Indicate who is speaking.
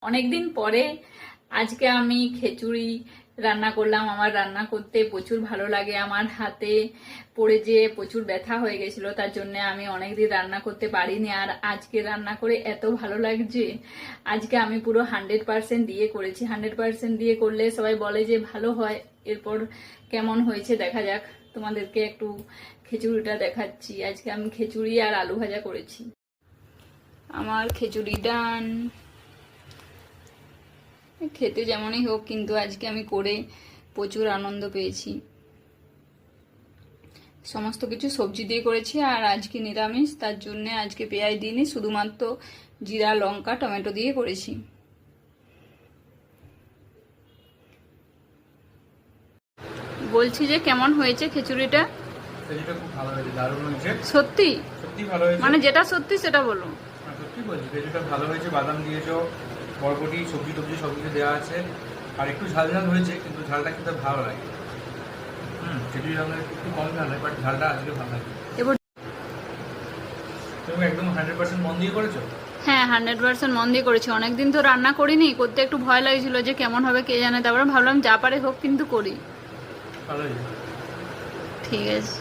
Speaker 1: অনেকদিন পরে আজকে আমি খিচুড়ি রান্না করলাম। আমার রান্না করতে প্রচুর ভালো লাগে। আমার হাতে পড়ে যে প্রচুর ব্যথা হয়ে গেছিল, তার জন্য আমি অনেকদিন রান্না করতে পারিনি। আর আজকে রান্না করে এত ভালো লাগছে। আজকে আমি পুরো 100% দিয়ে করেছি। 100% দিয়ে করলে সবাই বলে যে ভালো হয়। এরপর কেমন হয়েছে দেখা যাক। তোমাদেরকে একটু খিচুড়িটা দেখাচ্ছি। আজকে আমি খিচুড়ি আর আলু ভাজা করেছি। আমার খিচুড়ি ডান। খেতে যেমনই হোক, কিন্তু আজকে আমি করে প্রচুর আনন্দ পেয়েছি। সমস্ত কিছু সবজি দিয়ে করেছি, আর আজকে নিরামিষ, তার জন্য আজকে পেঁয়াজ দিইনি, শুধুমাত্র জিরা, লঙ্কা, টমেটো দিয়ে করেছি। বলছি যে কেমন হয়েছে খিচুড়িটা?
Speaker 2: খিচুড়িটা খুব ভালো হয়েছে, দারুণ হয়েছে।
Speaker 1: সত্যি?
Speaker 2: সত্যি ভালো হয়েছে,
Speaker 1: মানে যেটা সত্যি সেটা বলো।
Speaker 2: সত্যি বলছি, খিচুড়িটা ভালো হয়েছে। বাদাম দিয়েছো, বরবটি, সবজি টবজি সব কিছু দেওয়া আছে। আর একটু ঝাল ঝাল হয়েছে, কিন্তু ঝালটা খেতে ভালো লাগে। খিচুড়ি রান্না একটু কম ঝাল হয়, বাট ঝালটা আজকে ভালো লাগে।
Speaker 1: এবার
Speaker 2: তুমি একদম 100% মন দিয়ে করেছো?
Speaker 1: হ্যাঁ, 100% মন দিয়ে করেছি। অনেকদিন তো রান্না করিনি, করতে একটু ভয় লাগছিল যে কেমন হবে কে জানে। তারপরে ভাবলাম যা পারে হোক, কিন্তু করি।
Speaker 2: ভালো হয়েছে।
Speaker 1: ঠিক আছে।